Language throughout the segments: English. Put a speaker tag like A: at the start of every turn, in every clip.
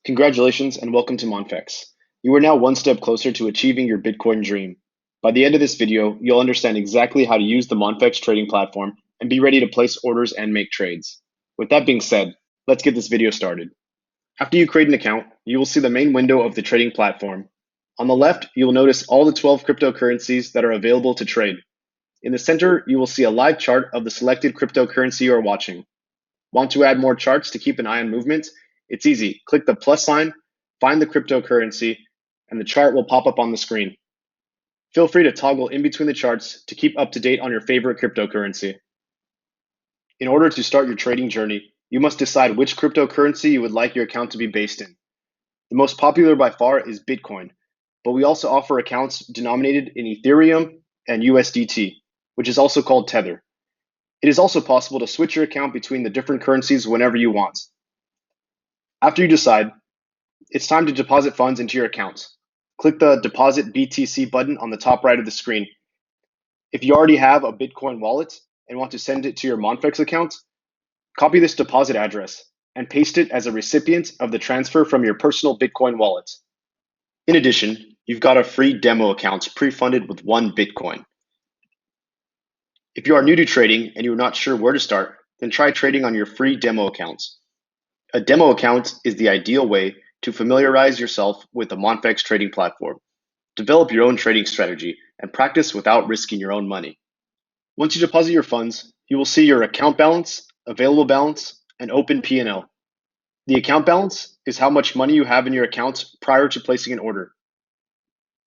A: Congratulations and welcome to Monfex. You are now one step closer to achieving your Bitcoin dream. By the end of this video, you'll understand exactly how to use the Monfex trading platform and be ready to place orders and make trades. With that being said, let's get this video started. After you create an account, you will see the main window of the trading platform. On the left, you will notice all the 12 cryptocurrencies that are available to trade. In the center, you will see a live chart of the selected cryptocurrency you are watching. Want to add more charts to keep an eye on movement? It's easy. Click the plus sign, find the cryptocurrency, and the chart will pop up on the screen. Feel free to toggle in between the charts to keep up to date on your favorite cryptocurrency. In order to start your trading journey, you must decide which cryptocurrency you would like your account to be based in. The most popular by far is Bitcoin, but we also offer accounts denominated in Ethereum and USDT, which is also called Tether. It is also possible to switch your account between the different currencies whenever you want. After you decide, it's time to deposit funds into your account. Click the Deposit BTC button on the top right of the screen. If you already have a Bitcoin wallet and want to send it to your Monfex account, copy this deposit address and paste it as a recipient of the transfer from your personal Bitcoin wallet. In addition, you've got a free demo account pre-funded with 1 Bitcoin. If you are new to trading and you are not sure where to start, then try trading on your free demo account. A demo account is the ideal way to familiarize yourself with the Monfex trading platform, develop your own trading strategy, and practice without risking your own money. Once you deposit your funds, you will see your account balance, available balance, and open P&L. The account balance is how much money you have in your account prior to placing an order.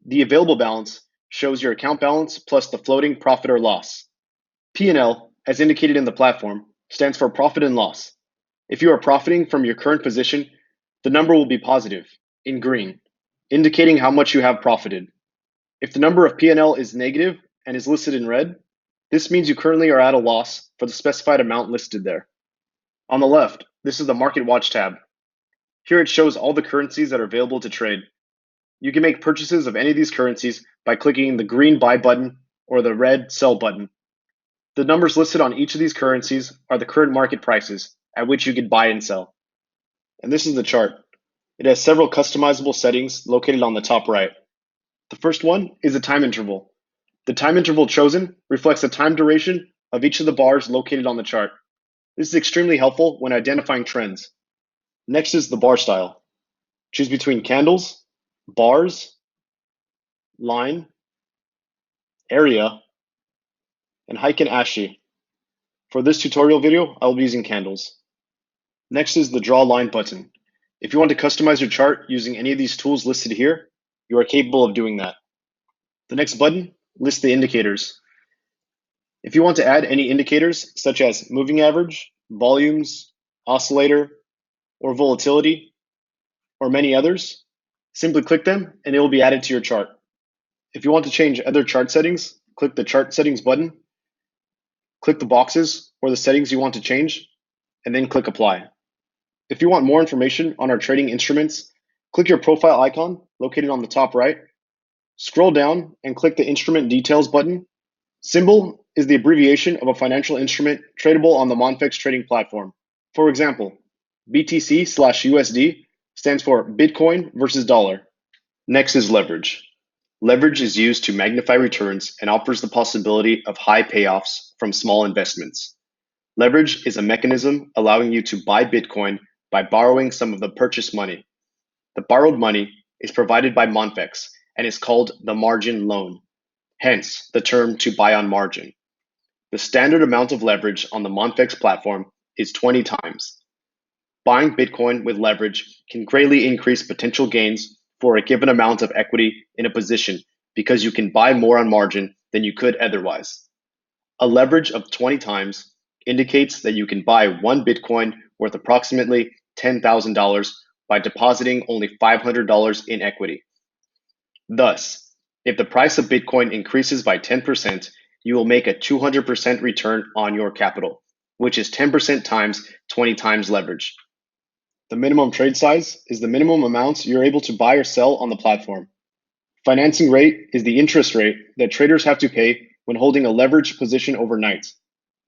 A: The available balance shows your account balance plus the floating profit or loss. P&L, as indicated in the platform, stands for profit and loss. If you are profiting from your current position, the number will be positive, in green, indicating how much you have profited. If the number of P&L is negative and is listed in red, this means you currently are at a loss for the specified amount listed there. On the left, this is the Market Watch tab. Here it shows all the currencies that are available to trade. You can make purchases of any of these currencies by clicking the green buy button or the red sell button. The numbers listed on each of these currencies are the current market prices at which you can buy and sell. And this is the chart. It has several customizable settings located on the top right. The first one is the time interval. The time interval chosen reflects the time duration of each of the bars located on the chart. This is extremely helpful when identifying trends. Next is the bar style. Choose between candles, bars, line, area, and Heiken Ashi. For this tutorial video, I will be using candles. Next is the draw line button. If you want to customize your chart using any of these tools listed here, you are capable of doing that. The next button lists the indicators. If you want to add any indicators such as moving average, volumes, oscillator, or volatility, or many others, simply click them and it will be added to your chart. If you want to change other chart settings, click the Chart Settings button, click the boxes or the settings you want to change, and then click Apply. If you want more information on our trading instruments, click your profile icon located on the top right, scroll down and click the Instrument Details button. Symbol is the abbreviation of a financial instrument tradable on the Monfex trading platform. For example, BTC/USD stands for Bitcoin versus dollar. Next is leverage. Leverage is used to magnify returns and offers the possibility of high payoffs from small investments. Leverage is a mechanism allowing you to buy Bitcoin by borrowing some of the purchase money. The borrowed money is provided by Monfex and is called the margin loan, hence the term to buy on margin. The standard amount of leverage on the Monfex platform is 20 times. Buying Bitcoin with leverage can greatly increase potential gains for a given amount of equity in a position because you can buy more on margin than you could otherwise. A leverage of 20 times indicates that you can buy 1 Bitcoin worth approximately $10,000 by depositing only $500 in equity. Thus, if the price of Bitcoin increases by 10%, you will make a 200% return on your capital, which is 10% times 20 times leverage. The minimum trade size is the minimum amounts you're able to buy or sell on the platform. Financing rate is the interest rate that traders have to pay when holding a leveraged position overnight.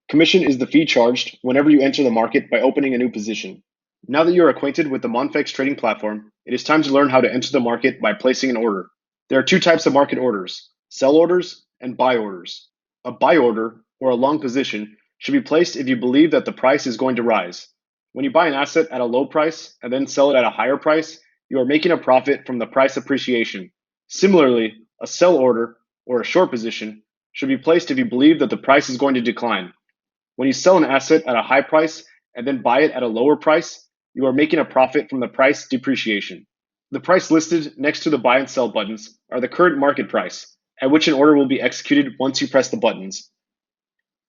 A: Commission is the fee charged whenever you enter the market by opening a new position. Now that you are acquainted with the Monfex trading platform, it is time to learn how to enter the market by placing an order. There are two types of market orders: sell orders and buy orders. A buy order, or a long position, should be placed if you believe that the price is going to rise. When you buy an asset at a low price and then sell it at a higher price, you are making a profit from the price appreciation. Similarly, a sell order, or a short position, should be placed if you believe that the price is going to decline. When you sell an asset at a high price and then buy it at a lower price, you are making a profit from the price depreciation. The price listed next to the buy and sell buttons are the current market price, at which an order will be executed once you press the buttons.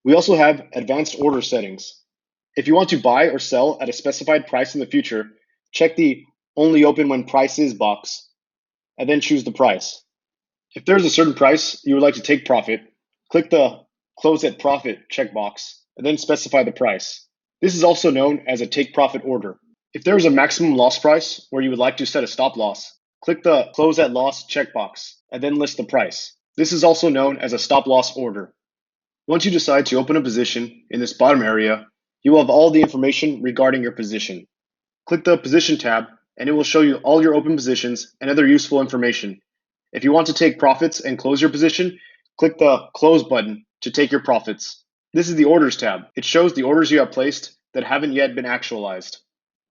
A: We also have advanced order settings. If you want to buy or sell at a specified price in the future, check the Only Open When Price Is box, and then choose the price. If there is a certain price you would like to take profit, click the Close at Profit checkbox, and then specify the price. This is also known as a take profit order. If there is a maximum loss price where you would like to set a stop loss, click the Close at Loss checkbox, and then list the price. This is also known as a stop loss order. Once you decide to open a position in this bottom area, you will have all the information regarding your position. Click the Position tab, and it will show you all your open positions and other useful information. If you want to take profits and close your position, click the Close button to take your profits. This is the Orders tab. It shows the orders you have placed that haven't yet been actualized.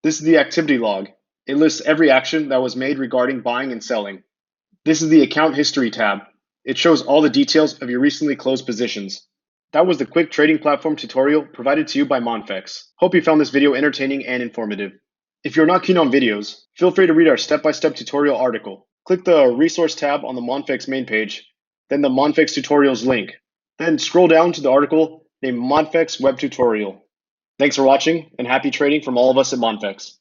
A: This is the Activity log. It lists every action that was made regarding buying and selling. This is the Account History tab. It shows all the details of your recently closed positions. That was the quick trading platform tutorial provided to you by Monfex. Hope you found this video entertaining and informative. If you're not keen on videos, feel free to read our step-by-step tutorial article. Click the Resource tab on the Monfex main page, then the Monfex Tutorials link. Then scroll down to the article named Monfex Web Tutorial. Thanks for watching, and happy trading from all of us at Monfex.